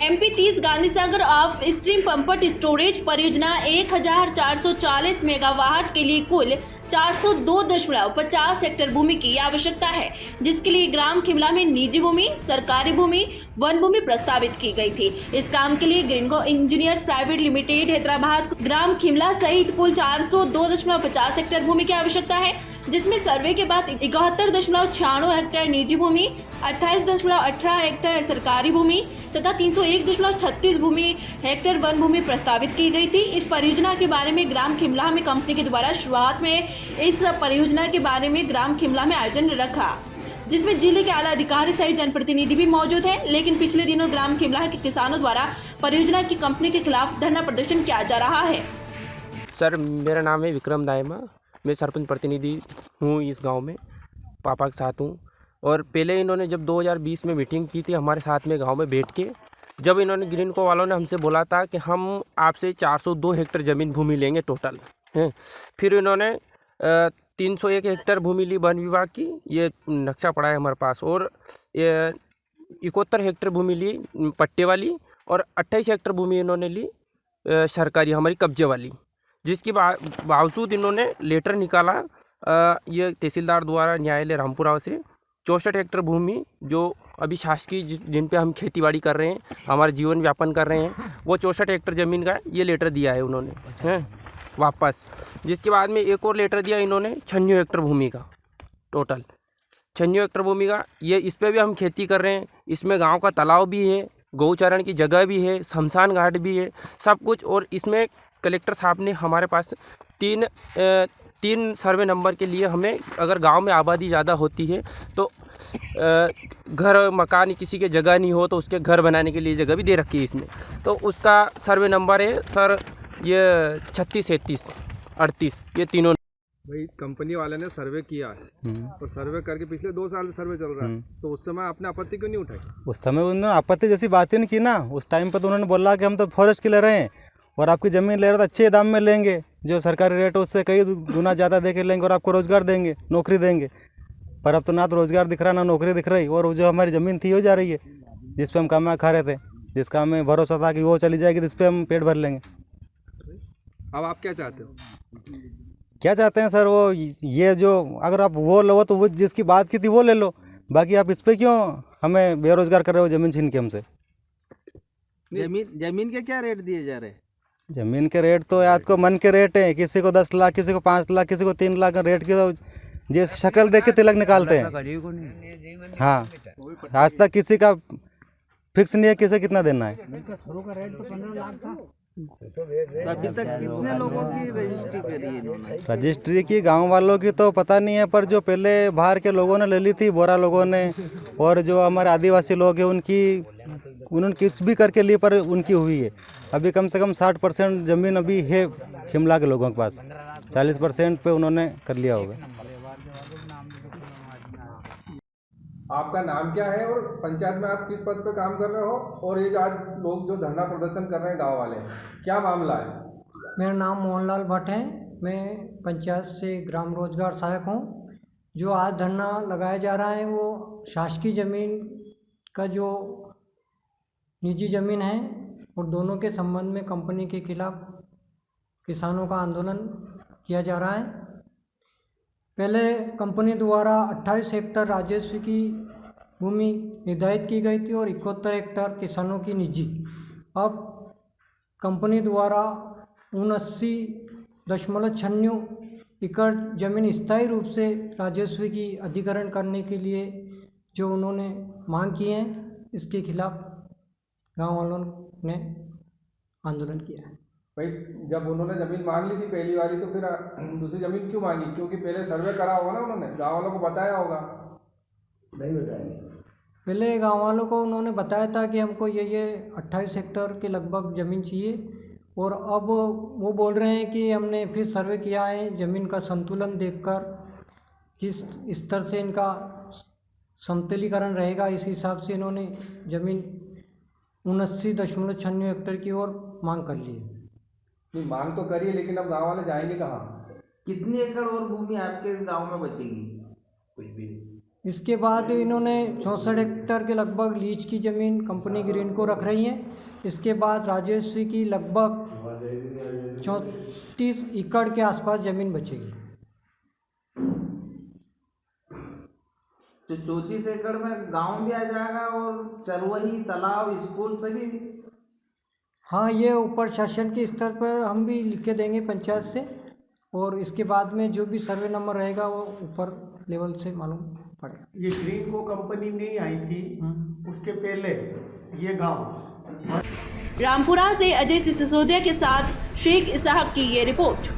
MP 30 Gandhi Sagar off stream pumped storage परियोजना 1440 megawatt के लिए कुल 402.50 हेक्टेयर भूमि की आवश्यकता है, जिसके लिए ग्राम खिमला में निजी भूमि, सरकारी भूमि, वन भूमि प्रस्तावित की गई थी। इस काम के लिए ग्रीनगो इंजीनियर्स प्राइवेट लिमिटेड हैदराबाद को ग्राम खिमला सहित कुल 402.50 हेक्टेयर भूमि की आवश्यकता है, जिसमें सर्वे के बाद 71.96 हेक्टेयर निजी भूमि, 28.18 हेक्टेयर सरकारी भूमि तथा 301.36 भूमि हेक्टेयर वन भूमि प्रस्तावित की गई थी। इस परियोजना के बारे में ग्राम खिमला में कंपनी के द्वारा शुरुआत में इस परियोजना के बारे में ग्राम खिमला में आयोजन रखा, जिसमें जिले के आला अधिकारी सहित जनप्रतिनिधि भी मौजूद हैं। लेकिन पिछले दिनों ग्राम खिमला के किसानों द्वारा परियोजना की कंपनी के खिलाफ धरना प्रदर्शन किया जा रहा है। सर, मेरा नाम है विक्रम दायमा। मैं सरपंच प्रतिनिधि हूँ इस गांव में, पापा के साथ हूँ। और पहले इन्होंने जब 2020 में मीटिंग की थी हमारे साथ में गांव में बैठ के, जब इन्होंने ग्रीनको वालों ने हमसे बोला था कि हम आपसे 402 हेक्टेयर ज़मीन भूमि लेंगे टोटल हैं। फिर इन्होंने 301 हेक्टेयर भूमि ली वन विभाग की, ये नक्शा पड़ा है हमारे पास, और 71 हेक्टेयर भूमि ली पट्टे वाली, और 28 हेक्टेयर भूमि इन्होंने ली सरकारी हमारी कब्जे वाली, जिसके बावजूद इन्होंने लेटर निकाला ये तहसीलदार द्वारा न्यायालय रामपुरा से 64 हेक्टेयर भूमि जो अभी शासकीय जिन पे हम खेतीबाड़ी कर रहे हैं, हमारा जीवन यापन कर रहे हैं, वो 64 हेक्टेयर ज़मीन का ये लेटर दिया है उन्होंने हैं वापस। जिसके बाद में एक और लेटर दिया इन्होंने 96 हेक्टेयर भूमि का, टोटल 96 हेक्टेयर भूमि का। ये इस पर भी हम खेती कर रहे हैं, इसमें गाँव का तालाब भी है, गौचारण की जगह भी है, शमशान घाट भी है, सब कुछ। और इसमें कलेक्टर साहब ने हमारे पास तीन सर्वे नंबर के लिए हमें, अगर गांव में आबादी ज़्यादा होती है तो घर मकान किसी के जगह नहीं हो तो उसके घर बनाने के लिए जगह भी दे रखी है इसमें। तो उसका सर्वे नंबर है सर ये 36, 37, 38, ये तीनों। भाई कंपनी वाले ने सर्वे किया है और सर्वे करके पिछले 2 साल से सर्वे चल रहा है, तो उस समय आपने आपत्ति क्यों नहीं उठाई? उस समय उन्होंने आपत्ति जैसी बात ही नहीं की ना। उस टाइम पर तो उन्होंने बोला कि हम तो फॉरेस्ट के ले रहे हैं और आपकी ज़मीन ले रहे तो अच्छे दाम में लेंगे, जो सरकारी रेट है उससे कई गुना ज़्यादा दे के लेंगे और आपको रोज़गार देंगे, नौकरी देंगे। पर अब तो ना तो रोज़गार दिख रहा ना नौकरी दिख रही, और जो हमारी ज़मीन थी हो जा रही है, जिस पे हम कमा खा रहे थे, जिसका हमें भरोसा था कि वो चली जाएगी, जिस पे हम पेट भर लेंगे। अब आप क्या चाहते हो? क्या चाहते हैं सर? वो ये जो अगर आप वो लो तो वो जिसकी बात की थी वो ले लो, बाकी आप इस पर क्यों हमें बेरोज़गार कर रहे हो ज़मीन छीन के हमसे? जमीन के क्या रेट दिए जा रहे हैं? ज़मीन के रेट तो याद को मन के रेट हैं, किसी को 10 लाख, किसी को 5 लाख, किसी को 3 लाख का रेट की तो जिस शक्ल देख के तिलक निकालते हैं। हाँ, आज तक किसी का फिक्स नहीं है किसे कितना देना है। अभी तक कितने लोगों की रजिस्ट्री करी है इन्होंने? रजिस्ट्री की गांव वालों की तो पता नहीं है, पर जो पहले बाहर के लोगों ने ले ली थी, बोरा लोगों ने, और जो हमारे आदिवासी लोग हैं उन्होंने किस भी करके ली, पर उनकी हुई है। अभी कम से कम 60% ज़मीन अभी है खिमला के लोगों के पास, 40% पे उन्होंने कर लिया होगा। आपका नाम क्या है और पंचायत में आप किस पद पे काम कर रहे हो, और ये जो आज लोग जो धरना प्रदर्शन कर रहे हैं गांव वाले, क्या मामला है? मेरा नाम मोहनलाल भट्ट है, मैं पंचायत से ग्राम रोजगार सहायक हूँ। जो आज धरना लगाया जा रहा है वो शासकीय ज़मीन का जो निजी ज़मीन है और दोनों के संबंध में कंपनी के खिलाफ किसानों का आंदोलन किया जा रहा है। पहले कंपनी द्वारा 28 हेक्टेयर राजस्व की भूमि निर्धारित की गई थी और 71 हेक्टेयर किसानों की निजी। अब कंपनी द्वारा 79.96 एकड़ जमीन स्थायी रूप से राजस्व की अधिग्रहण करने के लिए जो उन्होंने मांग की है, इसके खिलाफ गांव वालों ने आंदोलन किया है। भाई जब उन्होंने ज़मीन मांग ली थी पहली वाली, तो फिर दूसरी ज़मीन क्यों मांगी? क्योंकि पहले सर्वे करा होगा ना, उन्होंने गाँव वालों को बताया होगा। नहीं बताएंगे? पहले गांव वालों को उन्होंने बताया था कि हमको ये 28 हेक्टेयर के लगभग ज़मीन चाहिए, और अब वो बोल रहे हैं कि हमने फिर सर्वे किया है, ज़मीन का संतुलन देखकर किस स्तर से इनका समतलीकरण रहेगा, इस हिसाब से इन्होंने ज़मीन 79.96 हेक्टेयर की ओर मांग कर ली है। नहीं, मांग तो करिए, लेकिन अब गाँव वाले जाएंगे कहाँ? कितनी एकड़ और भूमि आपके इस गांव में बचेगी? कुछ भी इसके बाद इन्होंने 64 हेक्टेयर के लगभग लीज की ज़मीन कंपनी ग्रीन को रख रही है। इसके बाद राजस्व की लगभग 34 एकड़ के आसपास ज़मीन बचेगी। तो 34 एकड़ में गांव भी आ जाएगा और चरवही तालाब स्कूल सभी। हाँ, ये ऊपर शासन के स्तर पर हम भी लिख के देंगे पंचायत से, और इसके बाद में जो भी सर्वे नंबर रहेगा वो ऊपर लेवल से मालूम पड़ेगा। ये ग्रीन को कंपनी नहीं आई थी, उसके पहले ये गांव। रामपुरा से अजय सिसोदिया के साथ शेख इसहाक की ये रिपोर्ट।